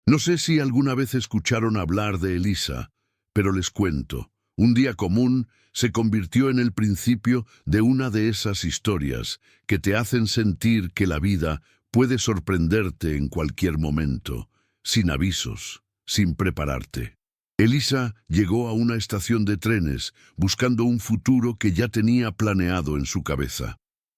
No sé si alguna vez escucharon hablar de Elisa, pero les cuento. Un día común se convirtió en el principio de una de esas historias que te hacen sentir que la vida puede sorprenderte en cualquier momento, sin avisos, sin prepararte. Elisa llegó a una estación de trenes buscando un futuro que ya tenía planeado en su cabeza.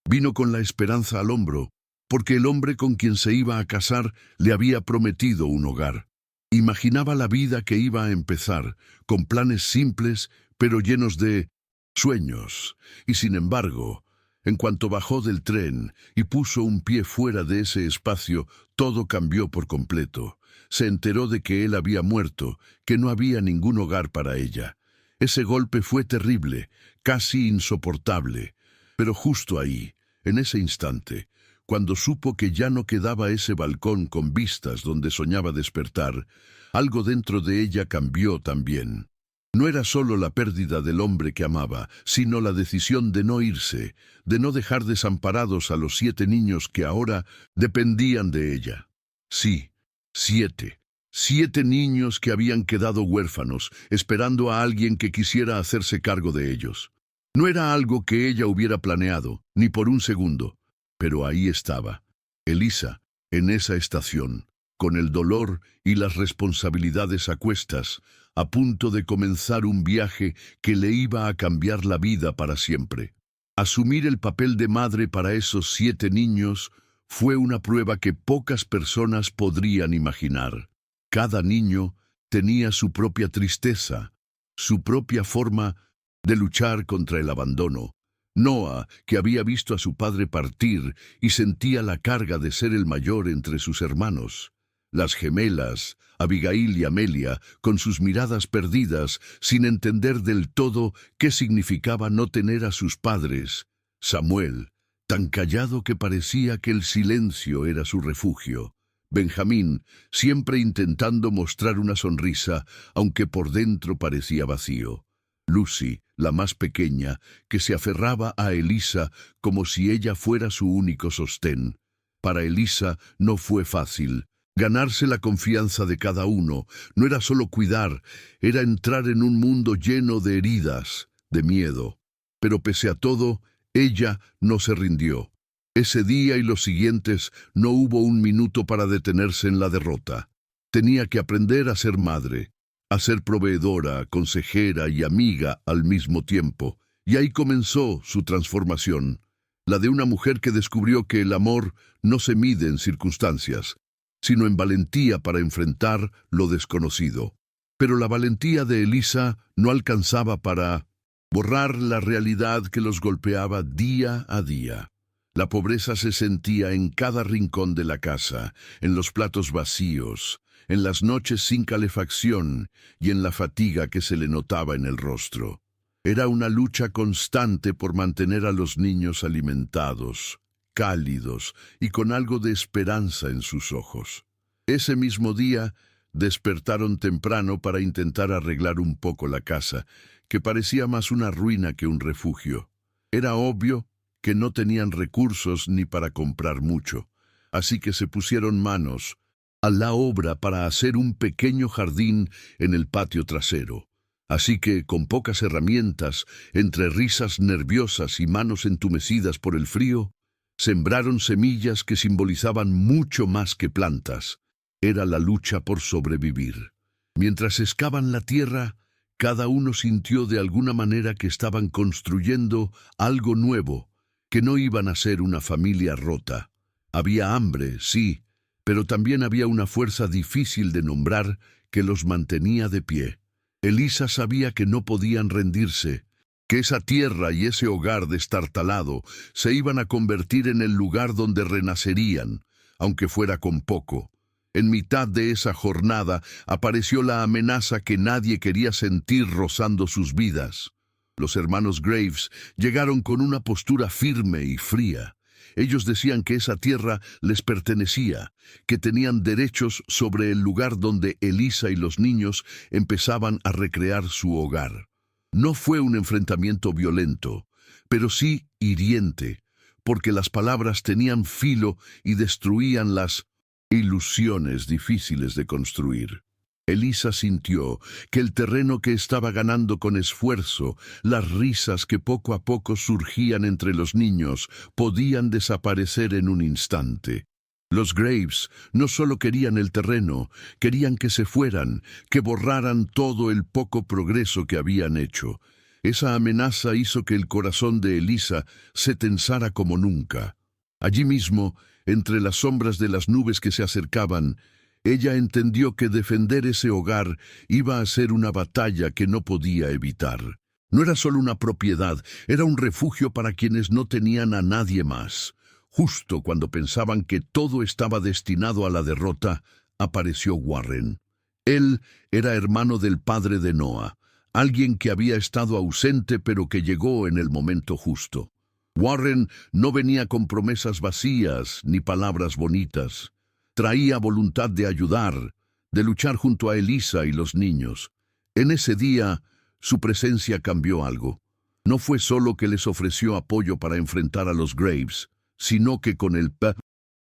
Vino con la esperanza al hombro, porque el hombre con quien se iba a casar le había prometido un hogar. Imaginaba la vida que iba a empezar, con planes simples, pero llenos de sueños. Y sin embargo, en cuanto bajó del tren y puso un pie fuera de ese espacio, todo cambió por completo. Se enteró de que él había muerto, que no había ningún hogar para ella. Ese golpe fue terrible, casi insoportable. Pero justo ahí, en ese instante, cuando supo que ya no quedaba ese balcón con vistas donde soñaba despertar, algo dentro de ella cambió también. No era solo la pérdida del hombre que amaba, sino la decisión de no irse, de no dejar desamparados a los 7 niños que ahora dependían de ella. Sí, 7. 7 niños que habían quedado huérfanos, esperando a alguien que quisiera hacerse cargo de ellos. No era algo que ella hubiera planeado, ni por un segundo. Pero ahí estaba, Elisa, en esa estación, con el dolor y las responsabilidades a cuestas, a punto de comenzar un viaje que le iba a cambiar la vida para siempre. Asumir el papel de madre para esos 7 niños fue una prueba que pocas personas podrían imaginar. Cada niño tenía su propia tristeza, su propia forma de luchar contra el abandono. Noah, que había visto a su padre partir y sentía la carga de ser el mayor entre sus hermanos. Las gemelas, Abigail y Amelia, con sus miradas perdidas, sin entender del todo qué significaba no tener a sus padres. Samuel, tan callado que parecía que el silencio era su refugio. Benjamín, siempre intentando mostrar una sonrisa, aunque por dentro parecía vacío. Lucy, la más pequeña, que se aferraba a Elisa como si ella fuera su único sostén. Para Elisa no fue fácil. Ganarse la confianza de cada uno no era solo cuidar, era entrar en un mundo lleno de heridas, de miedo. Pero pese a todo, ella no se rindió. Ese día y los siguientes no hubo un minuto para detenerse en la derrota. Tenía que aprender a ser madre, a ser proveedora, consejera y amiga al mismo tiempo. Y ahí comenzó su transformación, la de una mujer que descubrió que el amor no se mide en circunstancias, sino en valentía para enfrentar lo desconocido. Pero la valentía de Elisa no alcanzaba para borrar la realidad que los golpeaba día a día. La pobreza se sentía en cada rincón de la casa, en los platos vacíos, en las noches sin calefacción y en la fatiga que se le notaba en el rostro. Era una lucha constante por mantener a los niños alimentados, cálidos y con algo de esperanza en sus ojos. Ese mismo día despertaron temprano para intentar arreglar un poco la casa, que parecía más una ruina que un refugio. Era obvio que no tenían recursos ni para comprar mucho, así que se pusieron manos a la obra para hacer un pequeño jardín en el patio trasero. Así que, con pocas herramientas, entre risas nerviosas y manos entumecidas por el frío, sembraron semillas que simbolizaban mucho más que plantas. Era la lucha por sobrevivir. Mientras excavan la tierra, cada uno sintió de alguna manera que estaban construyendo algo nuevo, que no iban a ser una familia rota. Había hambre, sí, pero también había una fuerza difícil de nombrar que los mantenía de pie. Elisa sabía que no podían rendirse, que esa tierra y ese hogar destartalado se iban a convertir en el lugar donde renacerían, aunque fuera con poco. En mitad de esa jornada apareció la amenaza que nadie quería sentir rozando sus vidas. Los hermanos Graves llegaron con una postura firme y fría. Ellos decían que esa tierra les pertenecía, que tenían derechos sobre el lugar donde Elisa y los niños empezaban a recrear su hogar. No fue un enfrentamiento violento, pero sí hiriente, porque las palabras tenían filo y destruían las ilusiones difíciles de construir. Elisa sintió que el terreno que estaba ganando con esfuerzo, las risas que poco a poco surgían entre los niños, podían desaparecer en un instante. Los Graves no solo querían el terreno, querían que se fueran, que borraran todo el poco progreso que habían hecho. Esa amenaza hizo que el corazón de Elisa se tensara como nunca. Allí mismo, entre las sombras de las nubes que se acercaban, ella entendió que defender ese hogar iba a ser una batalla que no podía evitar. No era solo una propiedad, era un refugio para quienes no tenían a nadie más. Justo cuando pensaban que todo estaba destinado a la derrota, apareció Warren. Él era hermano del padre de Noah, alguien que había estado ausente pero que llegó en el momento justo. Warren no venía con promesas vacías ni palabras bonitas. Traía voluntad de ayudar, de luchar junto a Elisa y los niños. En ese día, su presencia cambió algo. No fue solo que les ofreció apoyo para enfrentar a los Graves, sino que con el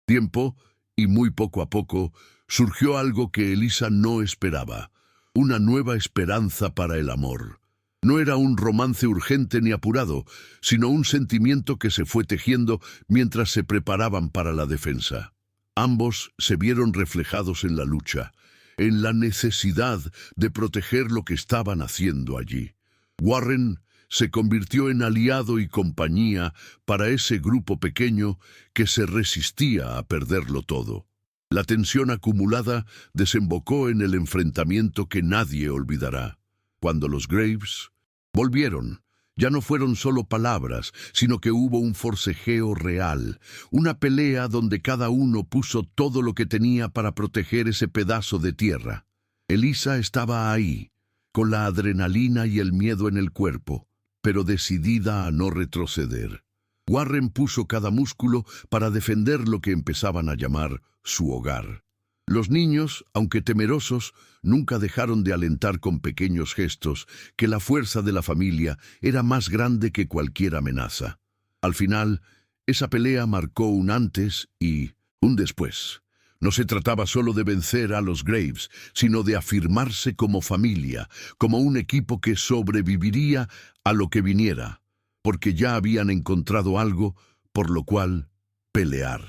tiempo, y muy poco a poco, surgió algo que Elisa no esperaba, una nueva esperanza para el amor. No era un romance urgente ni apurado, sino un sentimiento que se fue tejiendo mientras se preparaban para la defensa. Ambos se vieron reflejados en la lucha, en la necesidad de proteger lo que estaban haciendo allí. Warren se convirtió en aliado y compañía para ese grupo pequeño que se resistía a perderlo todo. La tensión acumulada desembocó en el enfrentamiento que nadie olvidará. Cuando los Graves volvieron, ya no fueron solo palabras, sino que hubo un forcejeo real, una pelea donde cada uno puso todo lo que tenía para proteger ese pedazo de tierra. Elisa estaba ahí, con la adrenalina y el miedo en el cuerpo, pero decidida a no retroceder. Warren puso cada músculo para defender lo que empezaban a llamar su hogar. Los niños, aunque temerosos, nunca dejaron de alentar con pequeños gestos que la fuerza de la familia era más grande que cualquier amenaza. Al final, esa pelea marcó un antes y un después. No se trataba solo de vencer a los Graves, sino de afirmarse como familia, como un equipo que sobreviviría a lo que viniera, porque ya habían encontrado algo por lo cual pelear.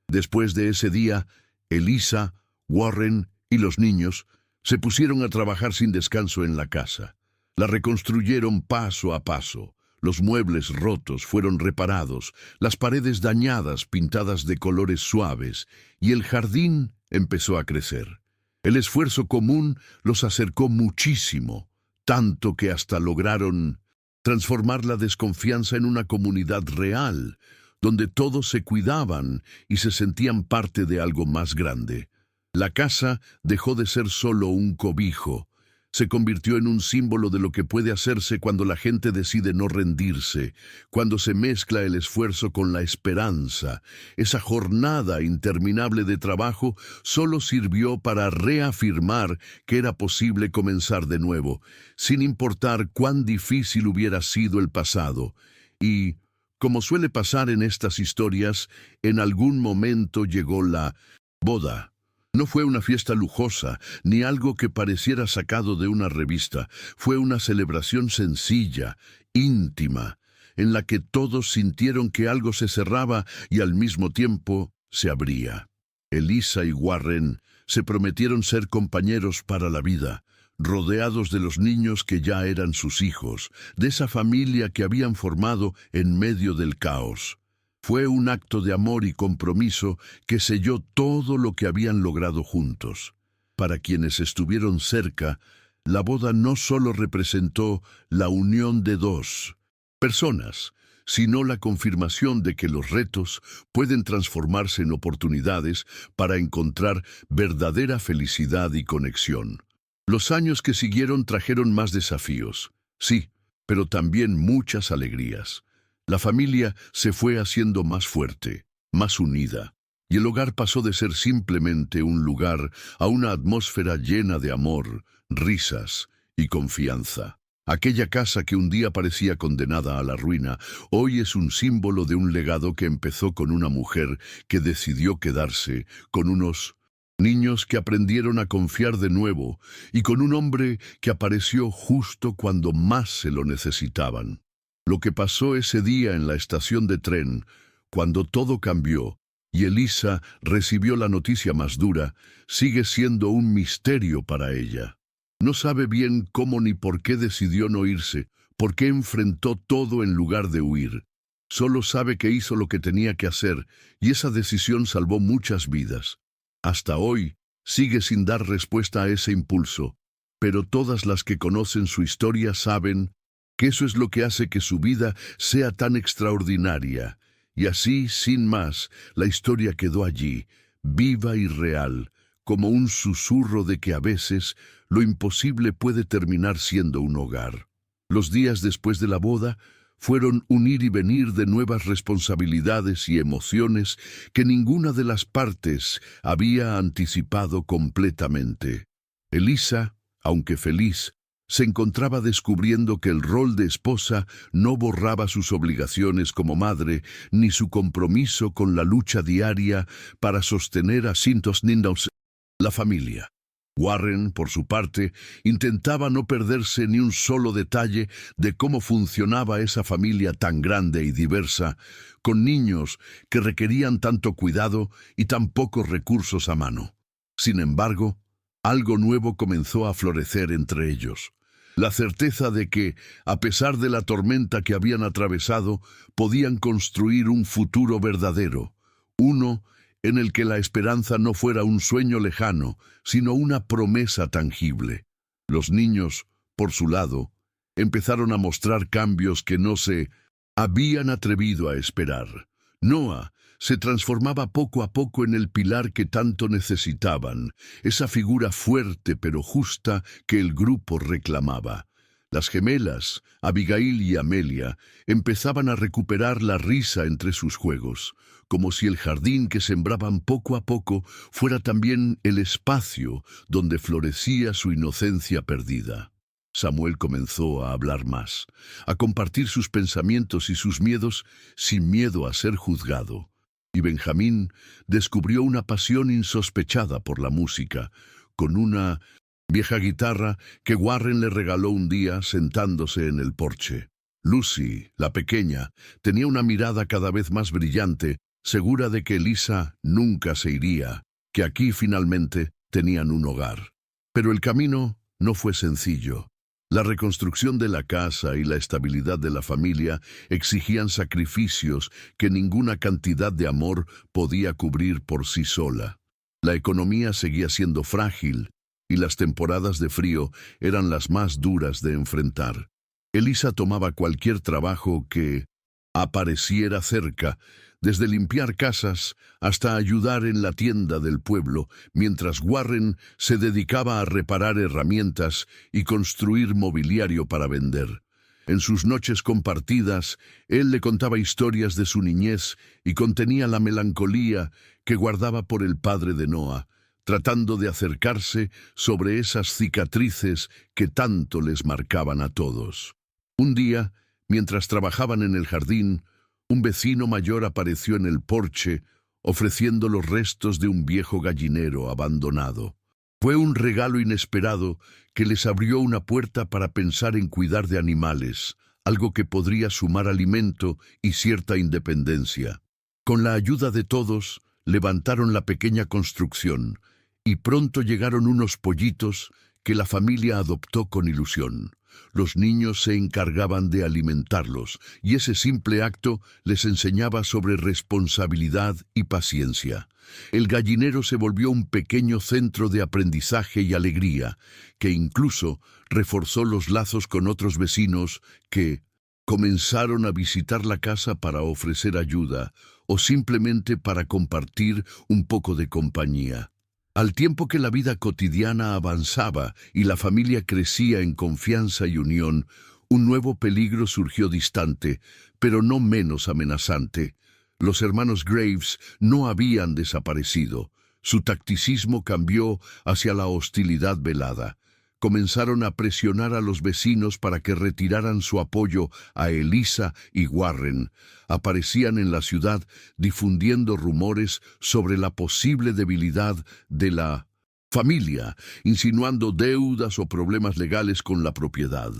Después de ese día, Elisa, Warren y los niños se pusieron a trabajar sin descanso en la casa. La reconstruyeron paso a paso. Los muebles rotos fueron reparados, las paredes dañadas pintadas de colores suaves, y el jardín empezó a crecer. El esfuerzo común los acercó muchísimo, tanto que hasta lograron transformar la desconfianza en una comunidad real, donde todos se cuidaban y se sentían parte de algo más grande. La casa dejó de ser solo un cobijo. Se convirtió en un símbolo de lo que puede hacerse cuando la gente decide no rendirse, cuando se mezcla el esfuerzo con la esperanza. Esa jornada interminable de trabajo solo sirvió para reafirmar que era posible comenzar de nuevo, sin importar cuán difícil hubiera sido el pasado. Y, como suele pasar en estas historias, en algún momento llegó la boda. No fue una fiesta lujosa, ni algo que pareciera sacado de una revista. Fue una celebración sencilla, íntima, en la que todos sintieron que algo se cerraba y al mismo tiempo se abría. Elisa y Warren se prometieron ser compañeros para la vida, rodeados de los niños que ya eran sus hijos, de esa familia que habían formado en medio del caos. Fue un acto de amor y compromiso que selló todo lo que habían logrado juntos. Para quienes estuvieron cerca, la boda no solo representó la unión de dos personas, sino la confirmación de que los retos pueden transformarse en oportunidades para encontrar verdadera felicidad y conexión. Los años que siguieron trajeron más desafíos, sí, pero también muchas alegrías. La familia se fue haciendo más fuerte, más unida, y el hogar pasó de ser simplemente un lugar a una atmósfera llena de amor, risas y confianza. Aquella casa que un día parecía condenada a la ruina, hoy es un símbolo de un legado que empezó con una mujer que decidió quedarse con unos Niños que aprendieron a confiar de nuevo y con un hombre que apareció justo cuando más se lo necesitaban. Lo que pasó ese día en la estación de tren, cuando todo cambió y Elisa recibió la noticia más dura, sigue siendo un misterio para ella. No sabe bien cómo ni por qué decidió no irse, por qué enfrentó todo en lugar de huir. Solo sabe que hizo lo que tenía que hacer y esa decisión salvó muchas vidas. Hasta hoy sigue sin dar respuesta a ese impulso, pero todas las que conocen su historia saben que eso es lo que hace que su vida sea tan extraordinaria. Y así, sin más, la historia quedó allí, viva y real, como un susurro de que a veces lo imposible puede terminar siendo un hogar. Los días después de la boda fueron un ir y venir de nuevas responsabilidades y emociones que ninguna de las partes había anticipado completamente. Elisa, aunque feliz, se encontraba descubriendo que el rol de esposa no borraba sus obligaciones como madre, ni su compromiso con la lucha diaria para sostener a Cintos Nindos, la familia. Warren, por su parte, intentaba no perderse ni un solo detalle de cómo funcionaba esa familia tan grande y diversa, con niños que requerían tanto cuidado y tan pocos recursos a mano. Sin embargo, algo nuevo comenzó a florecer entre ellos. La certeza de que, a pesar de la tormenta que habían atravesado, podían construir un futuro verdadero, uno en el que la esperanza no fuera un sueño lejano, sino una promesa tangible. Los niños, por su lado, empezaron a mostrar cambios que no se habían atrevido a esperar. Noah se transformaba poco a poco en el pilar que tanto necesitaban, esa figura fuerte pero justa que el grupo reclamaba. Las gemelas, Abigail y Amelia, empezaban a recuperar la risa entre sus juegos, como si el jardín que sembraban poco a poco fuera también el espacio donde florecía su inocencia perdida. Samuel comenzó a hablar más, a compartir sus pensamientos y sus miedos sin miedo a ser juzgado. Y Benjamín descubrió una pasión insospechada por la música, con una vieja guitarra que Warren le regaló un día sentándose en el porche. Lucy, la pequeña, tenía una mirada cada vez más brillante, segura de que Elisa nunca se iría, que aquí finalmente tenían un hogar. Pero el camino no fue sencillo. La reconstrucción de la casa y la estabilidad de la familia exigían sacrificios que ninguna cantidad de amor podía cubrir por sí sola. La economía seguía siendo frágil y las temporadas de frío eran las más duras de enfrentar. Elisa tomaba cualquier trabajo que apareciera cerca, desde limpiar casas hasta ayudar en la tienda del pueblo, mientras Warren se dedicaba a reparar herramientas y construir mobiliario para vender. En sus noches compartidas, él le contaba historias de su niñez y contenía la melancolía que guardaba por el padre de Noah, tratando de acercarse sobre esas cicatrices que tanto les marcaban a todos. Un día, mientras trabajaban en el jardín, un vecino mayor apareció en el porche, ofreciendo los restos de un viejo gallinero abandonado. Fue un regalo inesperado que les abrió una puerta para pensar en cuidar de animales, algo que podría sumar alimento y cierta independencia. Con la ayuda de todos, levantaron la pequeña construcción, y pronto llegaron unos pollitos que la familia adoptó con ilusión. Los niños se encargaban de alimentarlos, y ese simple acto les enseñaba sobre responsabilidad y paciencia. El gallinero se volvió un pequeño centro de aprendizaje y alegría, que incluso reforzó los lazos con otros vecinos que comenzaron a visitar la casa para ofrecer ayuda o simplemente para compartir un poco de compañía. Al tiempo que la vida cotidiana avanzaba y la familia crecía en confianza y unión, un nuevo peligro surgió distante, pero no menos amenazante. Los hermanos Graves no habían desaparecido. Su tacticismo cambió hacia la hostilidad velada. comenzaron a presionar a los vecinos para que retiraran su apoyo a Elisa y Warren. Aparecían en la ciudad difundiendo rumores sobre la posible debilidad de la familia, insinuando deudas o problemas legales con la propiedad.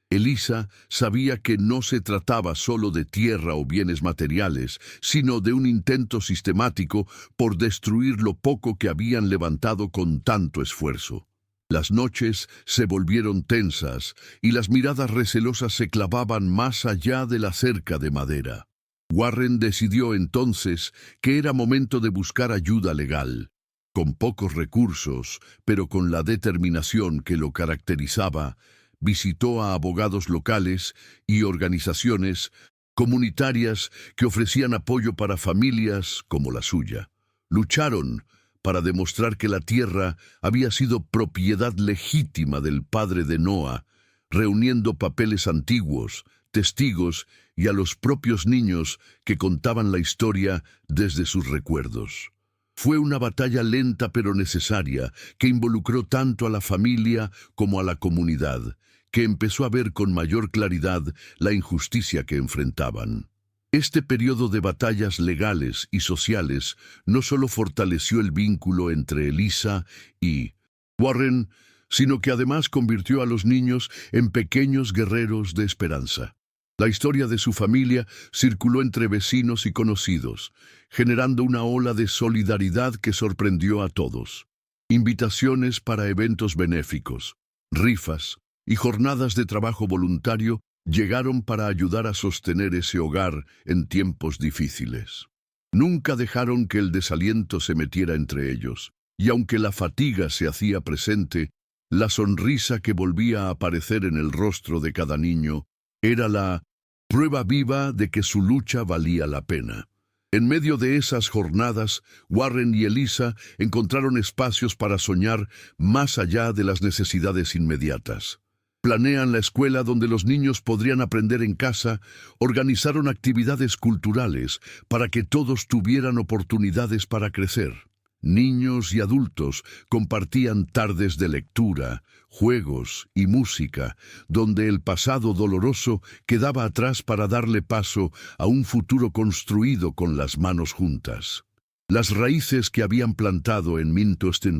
Elisa sabía que no se trataba solo de tierra o bienes materiales, sino de un intento sistemático por destruir lo poco que habían levantado con tanto esfuerzo. Las noches se volvieron tensas y las miradas recelosas se clavaban más allá de la cerca de madera. Warren decidió entonces que era momento de buscar ayuda legal. Con pocos recursos, pero con la determinación que lo caracterizaba, visitó a abogados locales y organizaciones comunitarias que ofrecían apoyo para familias como la suya. Lucharon para demostrar que la tierra había sido propiedad legítima del padre de Noah, reuniendo papeles antiguos, testigos y a los propios niños que contaban la historia desde sus recuerdos. Fue una batalla lenta pero necesaria que involucró tanto a la familia como a la comunidad, que empezó a ver con mayor claridad la injusticia que enfrentaban. Este periodo de batallas legales y sociales no solo fortaleció el vínculo entre Elisa y Warren, sino que además convirtió a los niños en pequeños guerreros de esperanza. La historia de su familia circuló entre vecinos y conocidos, generando una ola de solidaridad que sorprendió a todos. Invitaciones para eventos benéficos, rifas y jornadas de trabajo voluntario llegaron para ayudar a sostener ese hogar en tiempos difíciles. Nunca dejaron que el desaliento se metiera entre ellos, y aunque la fatiga se hacía presente, la sonrisa que volvía a aparecer en el rostro de cada niño era la prueba viva de que su lucha valía la pena. En medio de esas jornadas, Warren y Elisa encontraron espacios para soñar más allá de las necesidades inmediatas. Planean la escuela donde los niños podrían aprender en casa, organizaron actividades culturales para que todos tuvieran oportunidades para crecer. Niños y adultos compartían tardes de lectura, juegos y música, donde el pasado doloroso quedaba atrás para darle paso a un futuro construido con las manos juntas. Las raíces que habían plantado en Mintosten,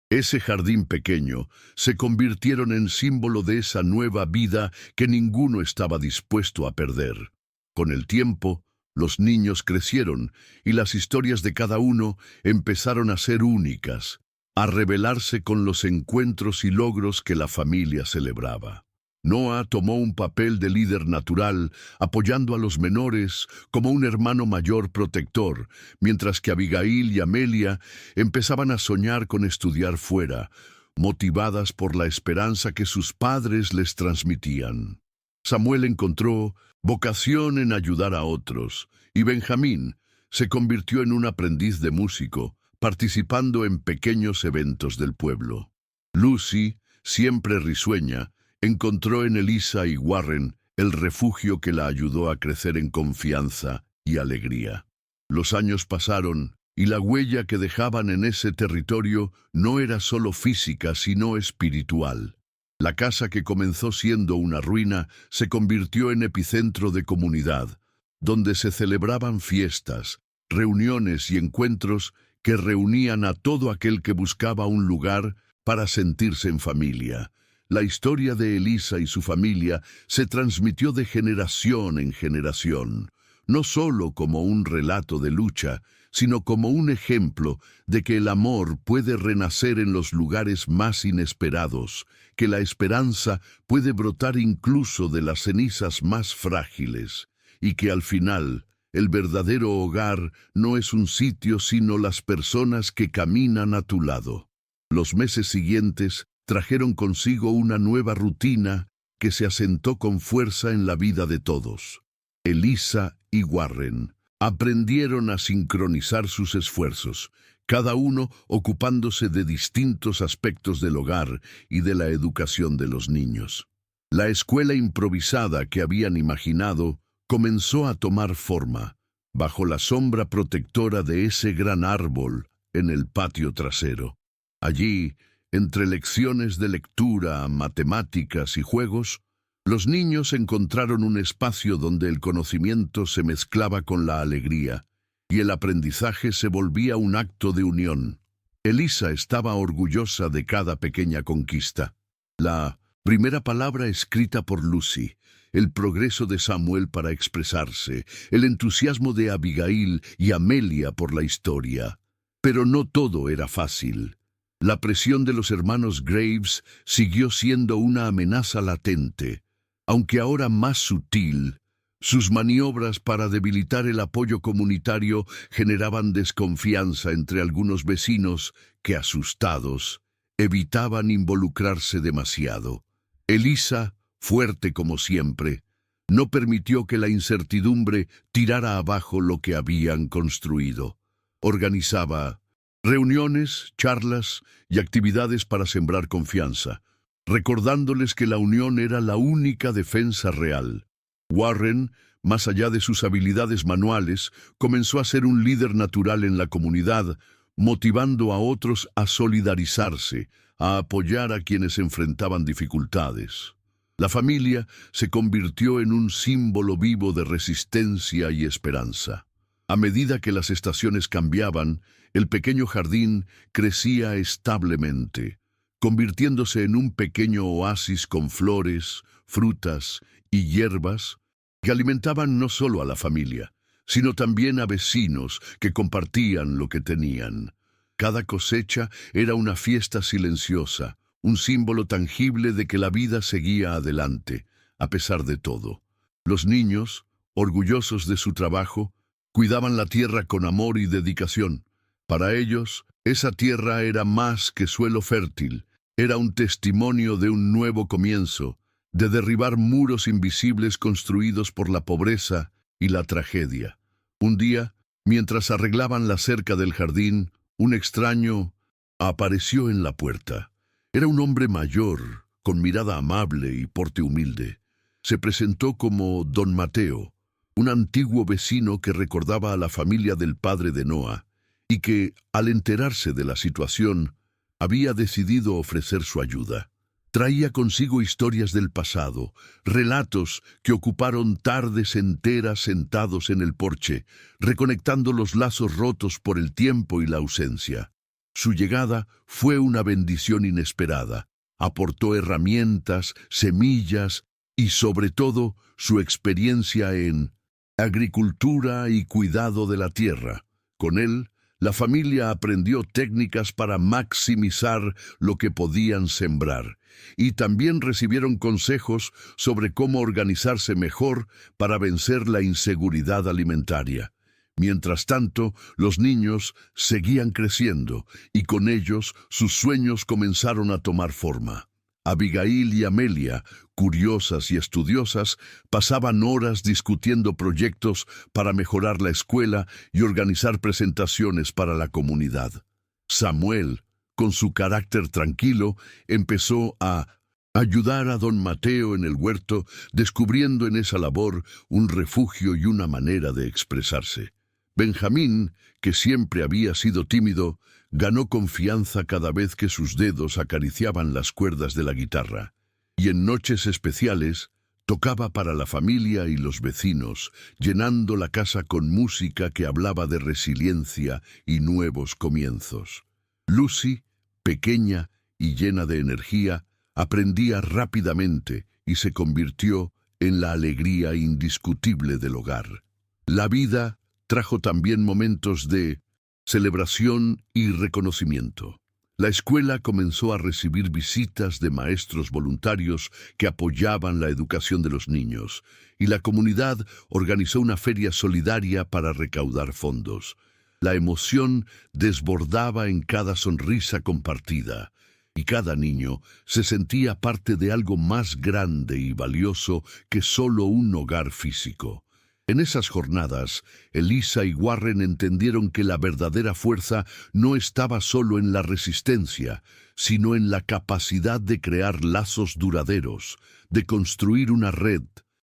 ese jardín pequeño, se convirtieron en símbolo de esa nueva vida que ninguno estaba dispuesto a perder. Con el tiempo, los niños crecieron y las historias de cada uno empezaron a ser únicas, a revelarse con los encuentros y logros que la familia celebraba. Noah tomó un papel de líder natural, apoyando a los menores como un hermano mayor protector, mientras que Abigail y Amelia empezaban a soñar con estudiar fuera, motivadas por la esperanza que sus padres les transmitían. Samuel encontró vocación en ayudar a otros, y Benjamín se convirtió en un aprendiz de músico, participando en pequeños eventos del pueblo. Lucy, siempre risueña, encontró en Elisa y Warren el refugio que la ayudó a crecer en confianza y alegría. Los años pasaron y la huella que dejaban en ese territorio no era solo física, sino espiritual. La casa que comenzó siendo una ruina se convirtió en epicentro de comunidad, donde se celebraban fiestas, reuniones y encuentros que reunían a todo aquel que buscaba un lugar para sentirse en familia. La historia de Elisa y su familia se transmitió de generación en generación, no solo como un relato de lucha, sino como un ejemplo de que el amor puede renacer en los lugares más inesperados, que la esperanza puede brotar incluso de las cenizas más frágiles, y que al final el verdadero hogar no es un sitio sino las personas que caminan a tu lado. Los meses siguientes trajeron consigo una nueva rutina que se asentó con fuerza en la vida de todos. Elisa y Warren aprendieron a sincronizar sus esfuerzos, cada uno ocupándose de distintos aspectos del hogar y de la educación de los niños. La escuela improvisada que habían imaginado comenzó a tomar forma, bajo la sombra protectora de ese gran árbol en el patio trasero. Allí, Entre lecciones de lectura, matemáticas y juegos, los niños encontraron un espacio donde el conocimiento se mezclaba con la alegría y el aprendizaje se volvía un acto de unión. Elisa estaba orgullosa de cada pequeña conquista. La primera palabra escrita por Lucy, el progreso de Samuel para expresarse, el entusiasmo de Abigail y Amelia por la historia. Pero no todo era fácil. La presión de los hermanos Graves siguió siendo una amenaza latente, aunque ahora más sutil. Sus maniobras para debilitar el apoyo comunitario generaban desconfianza entre algunos vecinos que, asustados, evitaban involucrarse demasiado. Elisa, fuerte como siempre, no permitió que la incertidumbre tirara abajo lo que habían construido. Organizaba reuniones, charlas y actividades para sembrar confianza, recordándoles que la unión era la única defensa real. Warren, más allá de sus habilidades manuales, comenzó a ser un líder natural en la comunidad, motivando a otros a solidarizarse, a apoyar a quienes enfrentaban dificultades. La familia se convirtió en un símbolo vivo de resistencia y esperanza. A medida que las estaciones cambiaban, el pequeño jardín crecía establemente, convirtiéndose en un pequeño oasis con flores, frutas y hierbas que alimentaban no solo a la familia, sino también a vecinos que compartían lo que tenían. Cada cosecha era una fiesta silenciosa, un símbolo tangible de que la vida seguía adelante, a pesar de todo. Los niños, orgullosos de su trabajo, cuidaban la tierra con amor y dedicación. Para ellos, esa tierra era más que suelo fértil, era un testimonio de un nuevo comienzo, de derribar muros invisibles construidos por la pobreza y la tragedia. Un día, mientras arreglaban la cerca del jardín, un extraño apareció en la puerta. Era un hombre mayor, con mirada amable y porte humilde. Se presentó como Don Mateo, un antiguo vecino que recordaba a la familia del padre de Noah, y que, al enterarse de la situación, había decidido ofrecer su ayuda. Traía consigo historias del pasado, relatos que ocuparon tardes enteras sentados en el porche, reconectando los lazos rotos por el tiempo y la ausencia. Su llegada fue una bendición inesperada. Aportó herramientas, semillas y, sobre todo, su experiencia en agricultura y cuidado de la tierra. Con él, la familia aprendió técnicas para maximizar lo que podían sembrar, y también recibieron consejos sobre cómo organizarse mejor para vencer la inseguridad alimentaria. Mientras tanto, los niños seguían creciendo, y con ellos sus sueños comenzaron a tomar forma. Abigail y Amelia, curiosas y estudiosas, pasaban horas discutiendo proyectos para mejorar la escuela y organizar presentaciones para la comunidad. Samuel, con su carácter tranquilo, empezó a ayudar a don Mateo en el huerto, descubriendo en esa labor un refugio y una manera de expresarse. Benjamín, que siempre había sido tímido, ganó confianza cada vez que sus dedos acariciaban las cuerdas de la guitarra, y en noches especiales tocaba para la familia y los vecinos, llenando la casa con música que hablaba de resiliencia y nuevos comienzos. Lucy, pequeña y llena de energía, aprendía rápidamente y se convirtió en la alegría indiscutible del hogar. La vida trajo también momentos de celebración y reconocimiento. La escuela comenzó a recibir visitas de maestros voluntarios que apoyaban la educación de los niños, y la comunidad organizó una feria solidaria para recaudar fondos. La emoción desbordaba en cada sonrisa compartida, y cada niño se sentía parte de algo más grande y valioso que solo un hogar físico. En esas jornadas, Elisa y Warren entendieron que la verdadera fuerza no estaba solo en la resistencia, sino en la capacidad de crear lazos duraderos, de construir una red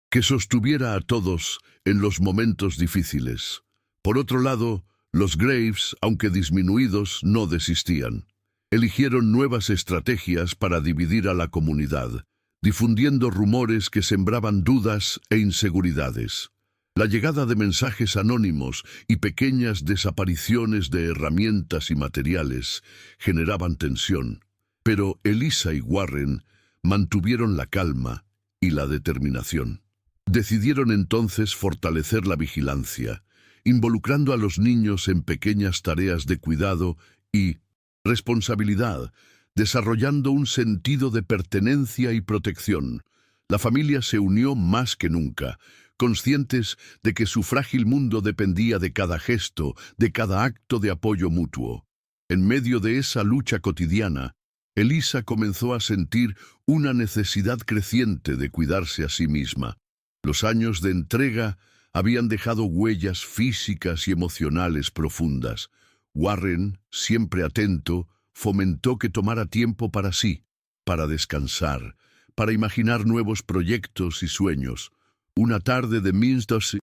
que sostuviera a todos en los momentos difíciles. Por otro lado, los Graves, aunque disminuidos, no desistían. Eligieron nuevas estrategias para dividir a la comunidad, difundiendo rumores que sembraban dudas e inseguridades. La llegada de mensajes anónimos y pequeñas desapariciones de herramientas y materiales generaban tensión, pero Elisa y Warren mantuvieron la calma y la determinación. Decidieron entonces fortalecer la vigilancia, involucrando a los niños en pequeñas tareas de cuidado y responsabilidad, desarrollando un sentido de pertenencia y protección. La familia se unió más que nunca, conscientes de que su frágil mundo dependía de cada gesto, de cada acto de apoyo mutuo. En medio de esa lucha cotidiana, Elisa comenzó a sentir una necesidad creciente de cuidarse a sí misma. Los años de entrega habían dejado huellas físicas y emocionales profundas. Warren, siempre atento, fomentó que tomara tiempo para sí, para descansar, para imaginar nuevos proyectos y sueños. Una tarde de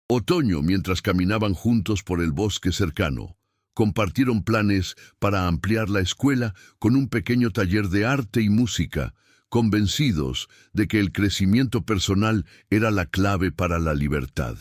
otoño, mientras caminaban juntos por el bosque cercano, compartieron planes para ampliar la escuela con un pequeño taller de arte y música, convencidos de que el crecimiento personal era la clave para la libertad.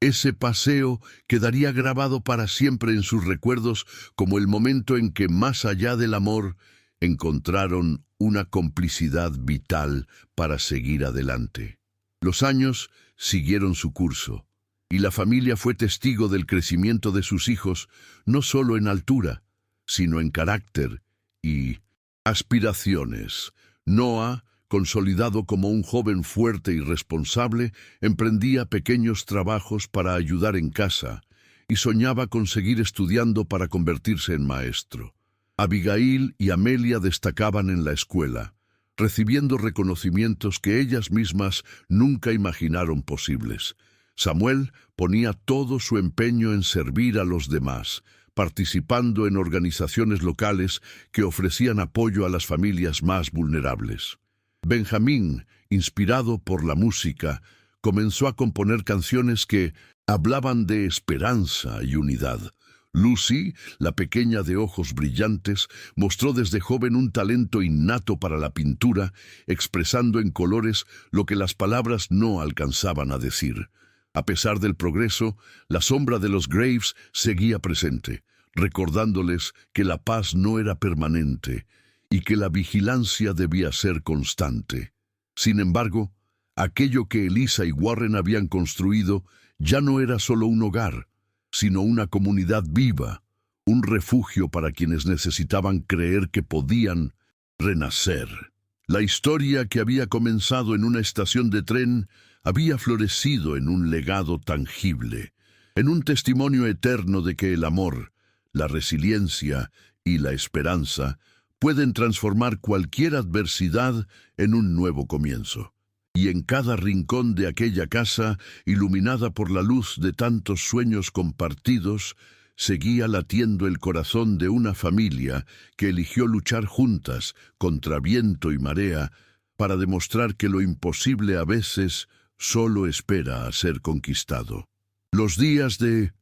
Ese paseo quedaría grabado para siempre en sus recuerdos como el momento en que, más allá del amor, encontraron una complicidad vital para seguir adelante. Los años siguieron su curso, y la familia fue testigo del crecimiento de sus hijos, no solo en altura, sino en carácter y aspiraciones. Noah, consolidado como un joven fuerte y responsable, emprendía pequeños trabajos para ayudar en casa y soñaba con seguir estudiando para convertirse en maestro. Abigail y Amelia destacaban en la escuela, recibiendo reconocimientos que ellas mismas nunca imaginaron posibles. Samuel ponía todo su empeño en servir a los demás, participando en organizaciones locales que ofrecían apoyo a las familias más vulnerables. Benjamín, inspirado por la música, comenzó a componer canciones que hablaban de esperanza y unidad. Lucy, la pequeña de ojos brillantes, mostró desde joven un talento innato para la pintura, expresando en colores lo que las palabras no alcanzaban a decir. A pesar del progreso, la sombra de los Graves seguía presente, recordándoles que la paz no era permanente y que la vigilancia debía ser constante. Sin embargo, aquello que Elisa y Warren habían construido ya no era solo un hogar, sino una comunidad viva, un refugio para quienes necesitaban creer que podían renacer. La historia que había comenzado en una estación de tren había florecido en un legado tangible, en un testimonio eterno de que el amor, la resiliencia y la esperanza pueden transformar cualquier adversidad en un nuevo comienzo. Y en cada rincón de aquella casa, iluminada por la luz de tantos sueños compartidos, seguía latiendo el corazón de una familia que eligió luchar juntas contra viento y marea para demostrar que lo imposible a veces solo espera a ser conquistado. Los días de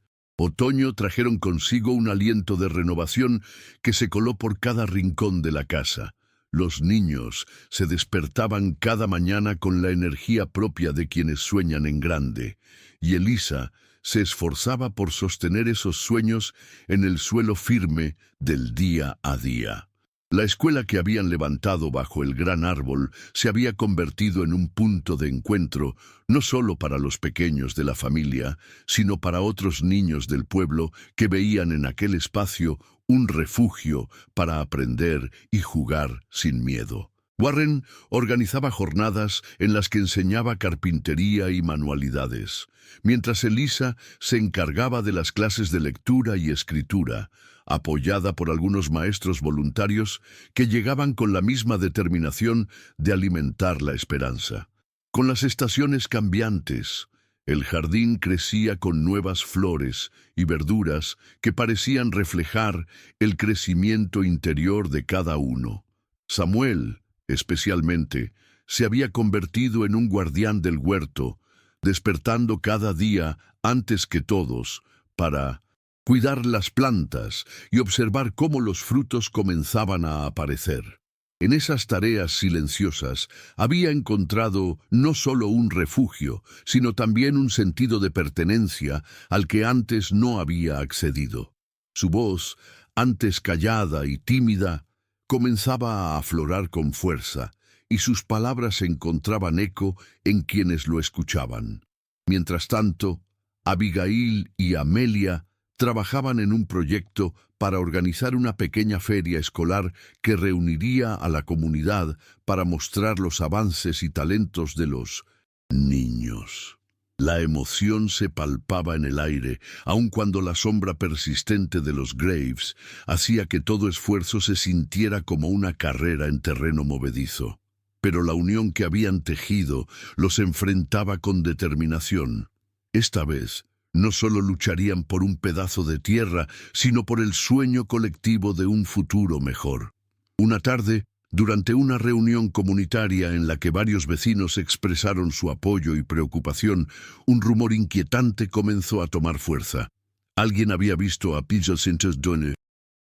otoño trajeron consigo un aliento de renovación que se coló por cada rincón de la casa. Los niños se despertaban cada mañana con la energía propia de quienes sueñan en grande, y Elisa se esforzaba por sostener esos sueños en el suelo firme del día a día. La escuela que habían levantado bajo el gran árbol se había convertido en un punto de encuentro no solo para los pequeños de la familia, sino para otros niños del pueblo que veían en aquel espacio un refugio para aprender y jugar sin miedo. Warren organizaba jornadas en las que enseñaba carpintería y manualidades, mientras Elisa se encargaba de las clases de lectura y escritura, apoyada por algunos maestros voluntarios que llegaban con la misma determinación de alimentar la esperanza. Con las estaciones cambiantes, el jardín crecía con nuevas flores y verduras que parecían reflejar el crecimiento interior de cada uno. Samuel, especialmente, se había convertido en un guardián del huerto, despertando cada día antes que todos para cuidar las plantas y observar cómo los frutos comenzaban a aparecer. En esas tareas silenciosas había encontrado no solo un refugio, sino también un sentido de pertenencia al que antes no había accedido. Su voz, antes callada y tímida, comenzaba a aflorar con fuerza, y sus palabras encontraban eco en quienes lo escuchaban. Mientras tanto, Abigail y Amelia trabajaban en un proyecto para organizar una pequeña feria escolar que reuniría a la comunidad para mostrar los avances y talentos de los niños. La emoción se palpaba en el aire, aun cuando la sombra persistente de los Graves hacía que todo esfuerzo se sintiera como una carrera en terreno movedizo. Pero la unión que habían tejido los enfrentaba con determinación. Esta vez, no solo lucharían por un pedazo de tierra, sino por el sueño colectivo de un futuro mejor. Una tarde, durante una reunión comunitaria en la que varios vecinos expresaron su apoyo y preocupación, un rumor inquietante comenzó a tomar fuerza. Alguien había visto a Pigeons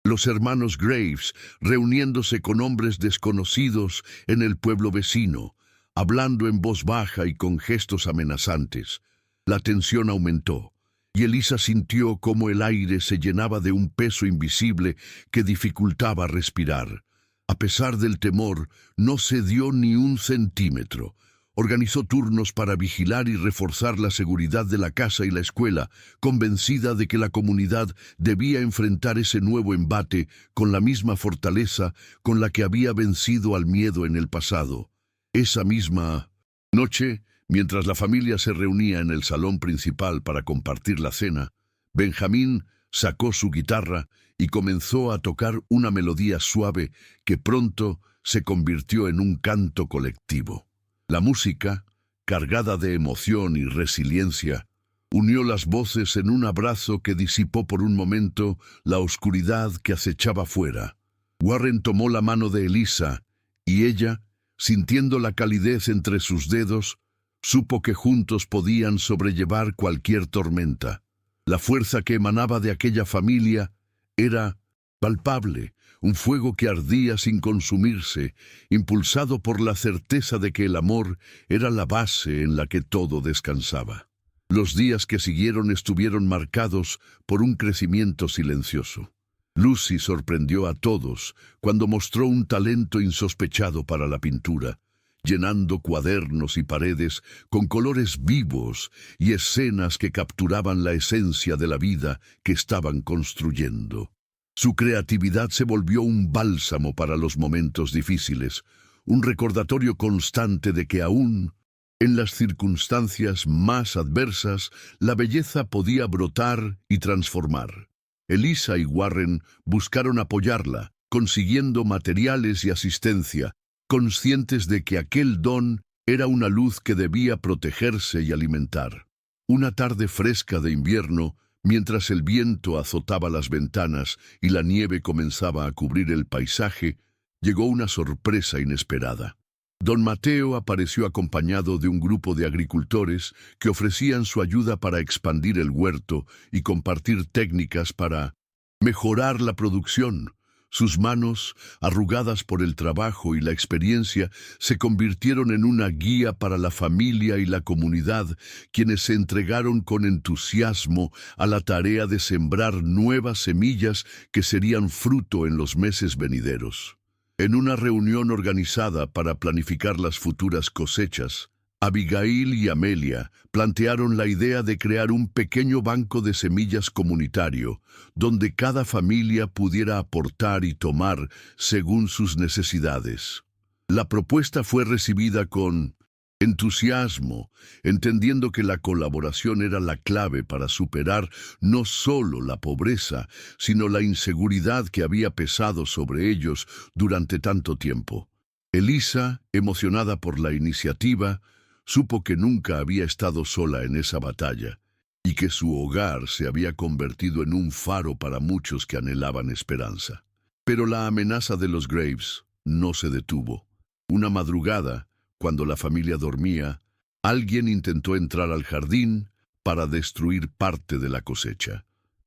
los hermanos Graves reuniéndose con hombres desconocidos en el pueblo vecino, hablando en voz baja y con gestos amenazantes. La tensión aumentó, y Elisa sintió cómo el aire se llenaba de un peso invisible que dificultaba respirar. A pesar del temor, no cedió ni un centímetro. Organizó turnos para vigilar y reforzar la seguridad de la casa y la escuela, convencida de que la comunidad debía enfrentar ese nuevo embate con la misma fortaleza con la que había vencido al miedo en el pasado. Esa misma noche, mientras la familia se reunía en el salón principal para compartir la cena, Benjamín sacó su guitarra y comenzó a tocar una melodía suave que pronto se convirtió en un canto colectivo. La música, cargada de emoción y resiliencia, unió las voces en un abrazo que disipó por un momento la oscuridad que acechaba fuera. Warren tomó la mano de Elisa y ella, sintiendo la calidez entre sus dedos, supo que juntos podían sobrellevar cualquier tormenta. La fuerza que emanaba de aquella familia era palpable, un fuego que ardía sin consumirse, impulsado por la certeza de que el amor era la base en la que todo descansaba. Los días que siguieron estuvieron marcados por un crecimiento silencioso. Lucy sorprendió a todos cuando mostró un talento insospechado para la pintura, llenando cuadernos y paredes con colores vivos y escenas que capturaban la esencia de la vida que estaban construyendo. Su creatividad se volvió un bálsamo para los momentos difíciles, un recordatorio constante de que aún en las circunstancias más adversas, la belleza podía brotar y transformar. Elisa y Warren buscaron apoyarla, consiguiendo materiales y asistencia, conscientes de que aquel don era una luz que debía protegerse y alimentar. Una tarde fresca de invierno, mientras el viento azotaba las ventanas y la nieve comenzaba a cubrir el paisaje, llegó una sorpresa inesperada. Don Mateo apareció acompañado de un grupo de agricultores que ofrecían su ayuda para expandir el huerto y compartir técnicas para mejorar la producción. Sus manos, arrugadas por el trabajo y la experiencia, se convirtieron en una guía para la familia y la comunidad, quienes se entregaron con entusiasmo a la tarea de sembrar nuevas semillas que serían fruto en los meses venideros. En una reunión organizada para planificar las futuras cosechas, Abigail y Amelia plantearon la idea de crear un pequeño banco de semillas comunitario, donde cada familia pudiera aportar y tomar según sus necesidades. La propuesta fue recibida con entusiasmo, entendiendo que la colaboración era la clave para superar no solo la pobreza, sino la inseguridad que había pesado sobre ellos durante tanto tiempo. Elisa, emocionada por la iniciativa, supo que nunca había estado sola en esa batalla y que su hogar se había convertido en un faro para muchos que anhelaban esperanza. Pero la amenaza de los Graves no se detuvo. Una madrugada, cuando la familia dormía, alguien intentó entrar al jardín para destruir parte de la cosecha.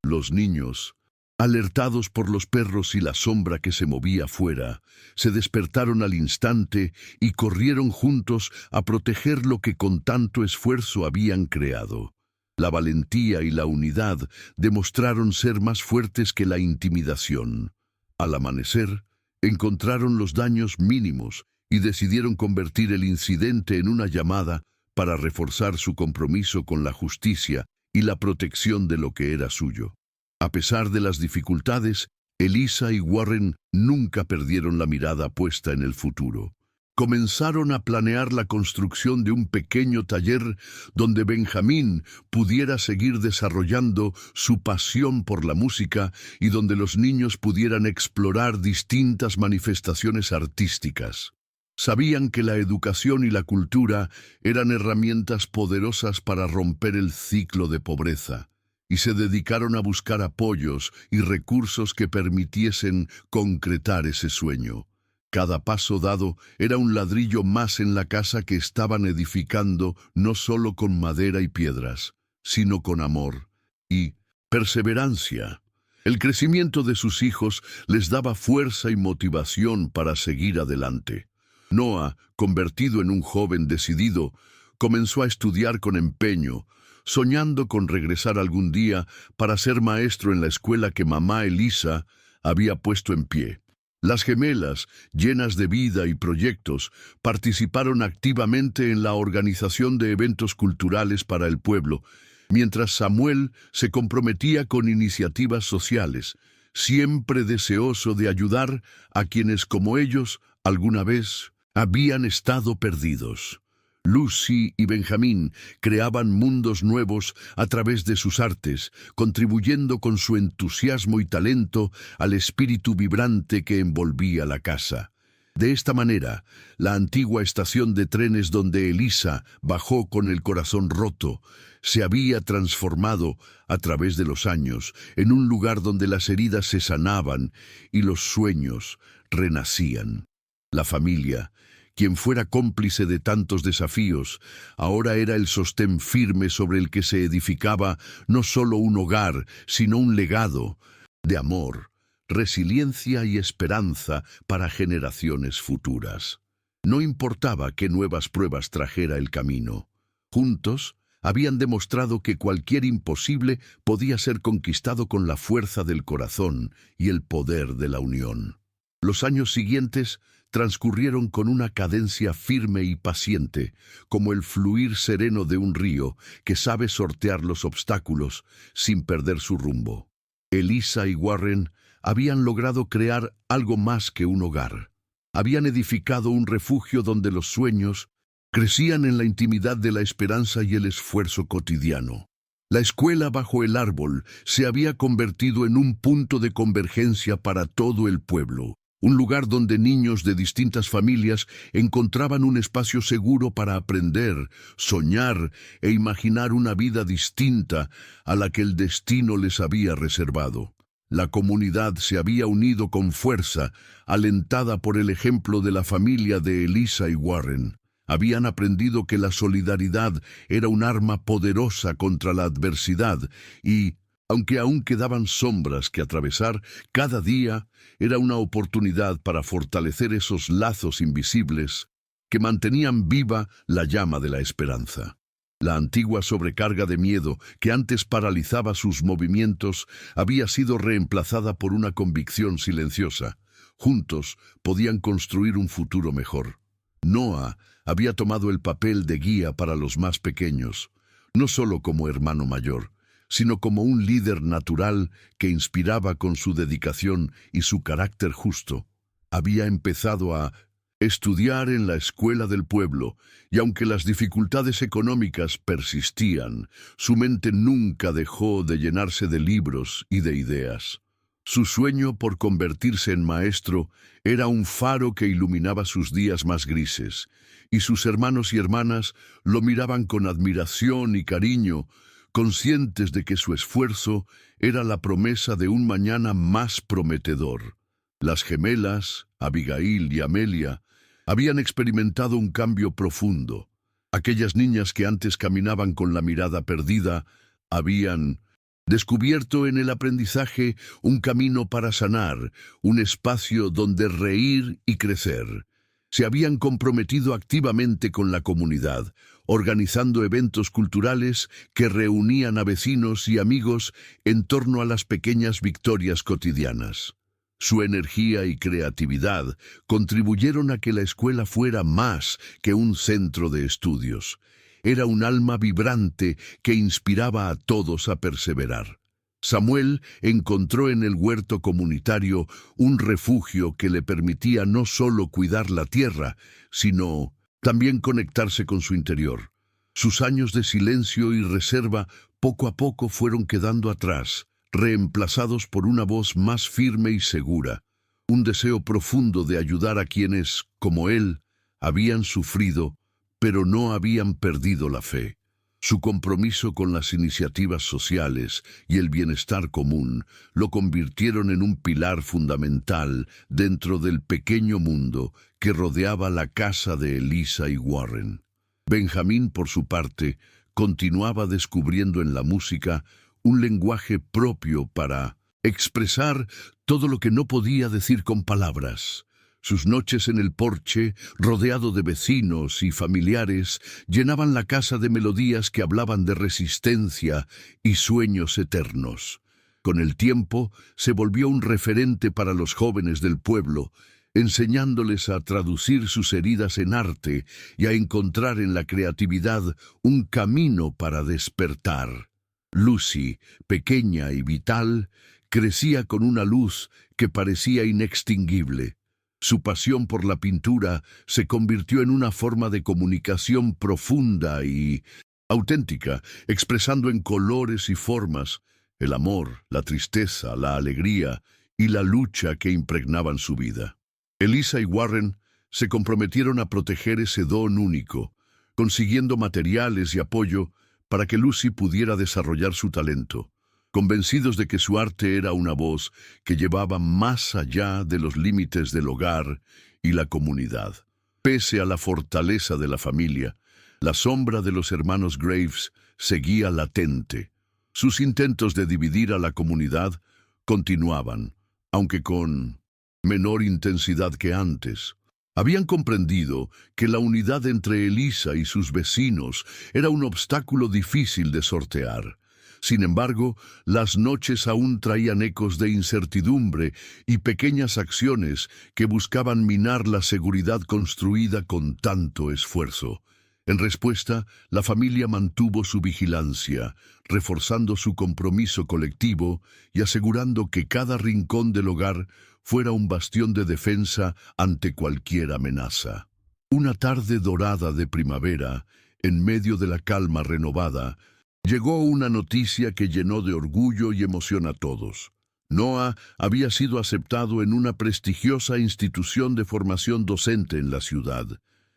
Los niños, alertados por los perros y la sombra que se movía fuera, se despertaron al instante y corrieron juntos a proteger lo que con tanto esfuerzo habían creado. La valentía y la unidad demostraron ser más fuertes que la intimidación. Al amanecer, encontraron los daños mínimos y decidieron convertir el incidente en una llamada para reforzar su compromiso con la justicia y la protección de lo que era suyo. A pesar de las dificultades, Elisa y Warren nunca perdieron la mirada puesta en el futuro. Comenzaron a planear la construcción de un pequeño taller donde Benjamín pudiera seguir desarrollando su pasión por la música y donde los niños pudieran explorar distintas manifestaciones artísticas. Sabían que la educación y la cultura eran herramientas poderosas para romper el ciclo de pobreza, y se dedicaron a buscar apoyos y recursos que permitiesen concretar ese sueño. Cada paso dado era un ladrillo más en la casa que estaban edificando no solo con madera y piedras, sino con amor y perseverancia. El crecimiento de sus hijos les daba fuerza y motivación para seguir adelante. Noah, convertido en un joven decidido, comenzó a estudiar con empeño, soñando con regresar algún día para ser maestro en la escuela que mamá Elisa había puesto en pie. Las gemelas, llenas de vida y proyectos, participaron activamente en la organización de eventos culturales para el pueblo, mientras Samuel se comprometía con iniciativas sociales, siempre deseoso de ayudar a quienes como ellos alguna vez habían estado perdidos. Lucy y Benjamín creaban mundos nuevos a través de sus artes, contribuyendo con su entusiasmo y talento al espíritu vibrante que envolvía la casa. De esta manera, la antigua estación de trenes donde Elisa bajó con el corazón roto, se había transformado, a través de los años, en un lugar donde las heridas se sanaban y los sueños renacían. La familia, quien fuera cómplice de tantos desafíos, ahora era el sostén firme sobre el que se edificaba no solo un hogar, sino un legado de amor, resiliencia y esperanza para generaciones futuras. No importaba qué nuevas pruebas trajera el camino. Juntos, habían demostrado que cualquier imposible podía ser conquistado con la fuerza del corazón y el poder de la unión. Los años siguientes transcurrieron con una cadencia firme y paciente, como el fluir sereno de un río que sabe sortear los obstáculos sin perder su rumbo. Elisa y Warren habían logrado crear algo más que un hogar. Habían edificado un refugio donde los sueños crecían en la intimidad de la esperanza y el esfuerzo cotidiano. La escuela bajo el árbol se había convertido en un punto de convergencia para todo el pueblo. Un lugar donde niños de distintas familias encontraban un espacio seguro para aprender, soñar e imaginar una vida distinta a la que el destino les había reservado. La comunidad se había unido con fuerza, alentada por el ejemplo de la familia de Elisa y Warren. Habían aprendido que la solidaridad era un arma poderosa contra la adversidad y, aunque aún quedaban sombras que atravesar, cada día era una oportunidad para fortalecer esos lazos invisibles que mantenían viva la llama de la esperanza. La antigua sobrecarga de miedo que antes paralizaba sus movimientos había sido reemplazada por una convicción silenciosa. Juntos podían construir un futuro mejor. Noah había tomado el papel de guía para los más pequeños, no solo como hermano mayor, sino como un líder natural que inspiraba con su dedicación y su carácter justo. Había empezado a estudiar en la escuela del pueblo, y aunque las dificultades económicas persistían, su mente nunca dejó de llenarse de libros y de ideas. Su sueño por convertirse en maestro era un faro que iluminaba sus días más grises, y sus hermanos y hermanas lo miraban con admiración y cariño, conscientes de que su esfuerzo era la promesa de un mañana más prometedor. Las gemelas, Abigail y Amelia, habían experimentado un cambio profundo. Aquellas niñas que antes caminaban con la mirada perdida, habían descubierto en el aprendizaje un camino para sanar, un espacio donde reír y crecer. Se habían comprometido activamente con la comunidad, organizando eventos culturales que reunían a vecinos y amigos en torno a las pequeñas victorias cotidianas. Su energía y creatividad contribuyeron a que la escuela fuera más que un centro de estudios. Era un alma vibrante que inspiraba a todos a perseverar. Samuel encontró en el huerto comunitario un refugio que le permitía no solo cuidar la tierra, sino también conectarse con su interior. Sus años de silencio y reserva poco a poco fueron quedando atrás, reemplazados por una voz más firme y segura, un deseo profundo de ayudar a quienes, como él, habían sufrido, pero no habían perdido la fe. Su compromiso con las iniciativas sociales y el bienestar común lo convirtieron en un pilar fundamental dentro del pequeño mundo que rodeaba la casa de Elisa y Warren. Benjamín, por su parte, continuaba descubriendo en la música un lenguaje propio para expresar todo lo que no podía decir con palabras. Sus noches en el porche, rodeado de vecinos y familiares, llenaban la casa de melodías que hablaban de resistencia y sueños eternos. Con el tiempo, se volvió un referente para los jóvenes del pueblo, enseñándoles a traducir sus heridas en arte y a encontrar en la creatividad un camino para despertar. Lucy, pequeña y vital, crecía con una luz que parecía inextinguible. Su pasión por la pintura se convirtió en una forma de comunicación profunda y auténtica, expresando en colores y formas el amor, la tristeza, la alegría y la lucha que impregnaban su vida. Elisa y Warren se comprometieron a proteger ese don único, consiguiendo materiales y apoyo para que Lucy pudiera desarrollar su talento, convencidos de que su arte era una voz que llevaba más allá de los límites del hogar y la comunidad. Pese a la fortaleza de la familia, la sombra de los hermanos Graves seguía latente. Sus intentos de dividir a la comunidad continuaban, aunque con menor intensidad que antes. Habían comprendido que la unidad entre Elisa y sus vecinos era un obstáculo difícil de sortear. Sin embargo, las noches aún traían ecos de incertidumbre y pequeñas acciones que buscaban minar la seguridad construida con tanto esfuerzo. En respuesta, la familia mantuvo su vigilancia, reforzando su compromiso colectivo y asegurando que cada rincón del hogar fuera un bastión de defensa ante cualquier amenaza. Una tarde dorada de primavera, en medio de la calma renovada, llegó una noticia que llenó de orgullo y emoción a todos. Noah había sido aceptado en una prestigiosa institución de formación docente en la ciudad.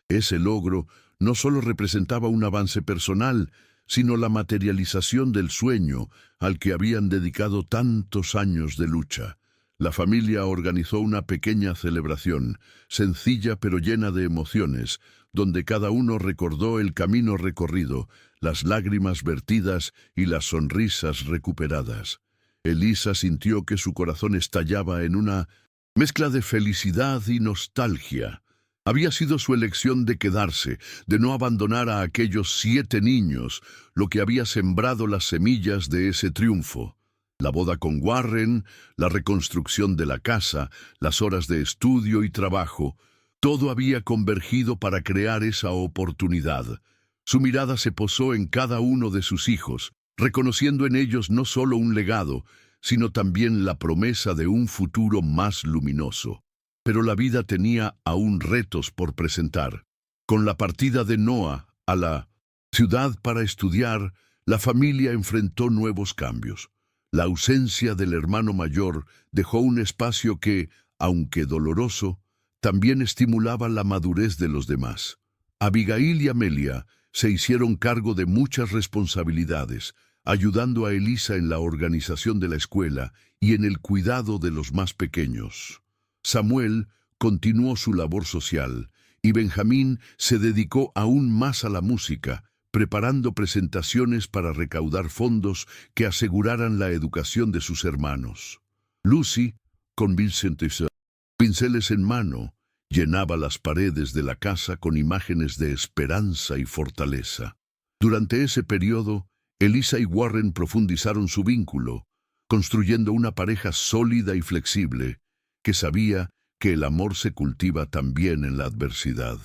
Ese logro no solo representaba un avance personal, sino la materialización del sueño al que habían dedicado tantos años de lucha. La familia organizó una pequeña celebración, sencilla pero llena de emociones, donde cada uno recordó el camino recorrido, las lágrimas vertidas y las sonrisas recuperadas. Elisa sintió que su corazón estallaba en una mezcla de felicidad y nostalgia. Había sido su elección de quedarse, de no abandonar a aquellos 7 niños, lo que había sembrado las semillas de ese triunfo. La boda con Warren, la reconstrucción de la casa, las horas de estudio y trabajo, todo había convergido para crear esa oportunidad. Su mirada se posó en cada uno de sus hijos, reconociendo en ellos no solo un legado, sino también la promesa de un futuro más luminoso. Pero la vida tenía aún retos por presentar. Con la partida de Noah a la ciudad para estudiar, la familia enfrentó nuevos cambios. La ausencia del hermano mayor dejó un espacio que, aunque doloroso, también estimulaba la madurez de los demás. Abigail y Amelia se hicieron cargo de muchas responsabilidades, ayudando a Elisa en la organización de la escuela y en el cuidado de los más pequeños. Samuel continuó su labor social y Benjamín se dedicó aún más a la música, preparando presentaciones para recaudar fondos que aseguraran la educación de sus hermanos. Lucy, con pinceles en mano, llenaba las paredes de la casa con imágenes de esperanza y fortaleza. Durante ese periodo, Elisa y Warren profundizaron su vínculo, construyendo una pareja sólida y flexible, que sabía que el amor se cultiva también en la adversidad.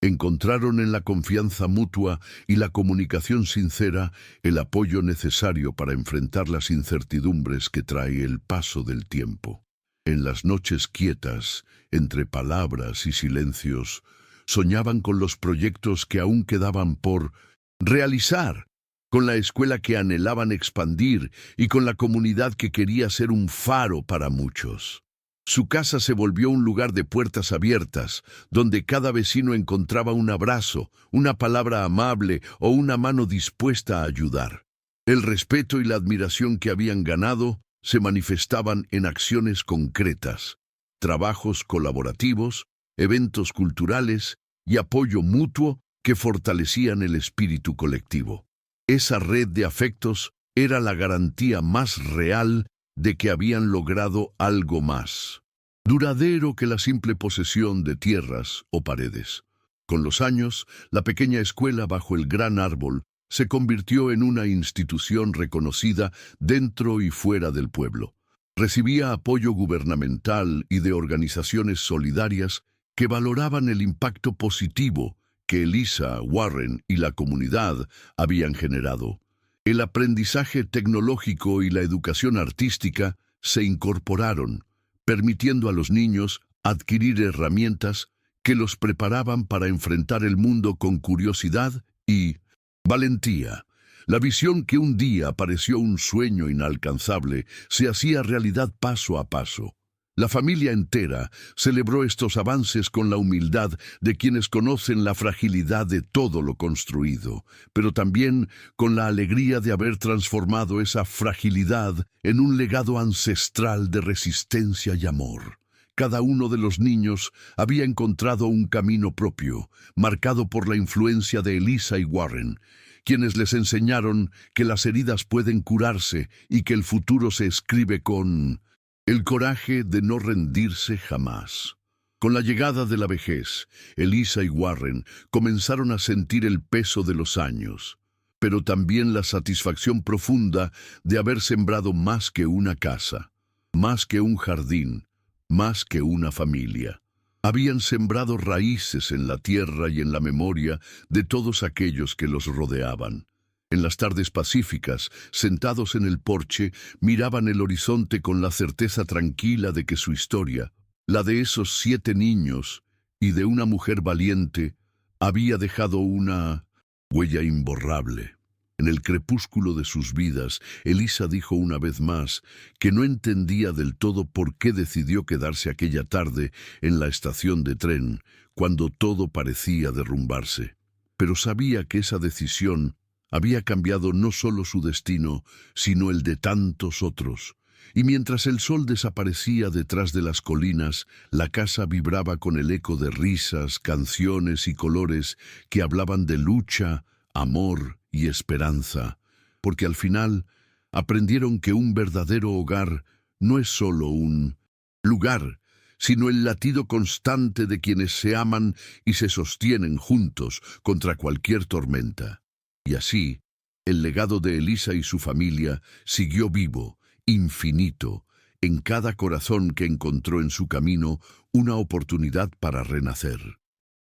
Encontraron en la confianza mutua y la comunicación sincera el apoyo necesario para enfrentar las incertidumbres que trae el paso del tiempo. En las noches quietas, entre palabras y silencios, soñaban con los proyectos que aún quedaban por realizar, con la escuela que anhelaban expandir y con la comunidad que quería ser un faro para muchos. Su casa se volvió un lugar de puertas abiertas, donde cada vecino encontraba un abrazo, una palabra amable o una mano dispuesta a ayudar. El respeto y la admiración que habían ganado se manifestaban en acciones concretas, trabajos colaborativos, eventos culturales y apoyo mutuo que fortalecían el espíritu colectivo. Esa red de afectos era la garantía más real de que habían logrado algo más duradero que la simple posesión de tierras o paredes. Con los años, la pequeña escuela bajo el gran árbol se convirtió en una institución reconocida dentro y fuera del pueblo. Recibía apoyo gubernamental y de organizaciones solidarias que valoraban el impacto positivo que Elisa, Warren y la comunidad habían generado. El aprendizaje tecnológico y la educación artística se incorporaron, permitiendo a los niños adquirir herramientas que los preparaban para enfrentar el mundo con curiosidad y valentía. La visión que un día pareció un sueño inalcanzable se hacía realidad paso a paso. La familia entera celebró estos avances con la humildad de quienes conocen la fragilidad de todo lo construido, pero también con la alegría de haber transformado esa fragilidad en un legado ancestral de resistencia y amor. Cada uno de los niños había encontrado un camino propio, marcado por la influencia de Elisa y Warren, quienes les enseñaron que las heridas pueden curarse y que el futuro se escribe con el coraje de no rendirse jamás. Con la llegada de la vejez, Elisa y Warren comenzaron a sentir el peso de los años, pero también la satisfacción profunda de haber sembrado más que una casa, más que un jardín, más que una familia. Habían sembrado raíces en la tierra y en la memoria de todos aquellos que los rodeaban. En las tardes pacíficas, sentados en el porche, miraban el horizonte con la certeza tranquila de que su historia, la de esos 7 niños y de una mujer valiente, había dejado una huella imborrable. En el crepúsculo de sus vidas, Elisa dijo una vez más que no entendía del todo por qué decidió quedarse aquella tarde en la estación de tren, cuando todo parecía derrumbarse. Pero sabía que esa decisión había cambiado no solo su destino, sino el de tantos otros. Y mientras el sol desaparecía detrás de las colinas, la casa vibraba con el eco de risas, canciones y colores que hablaban de lucha, amor y esperanza, porque al final aprendieron que un verdadero hogar no es solo un lugar, sino el latido constante de quienes se aman y se sostienen juntos contra cualquier tormenta. Y así, el legado de Elisa y su familia siguió vivo, infinito, en cada corazón que encontró en su camino una oportunidad para renacer.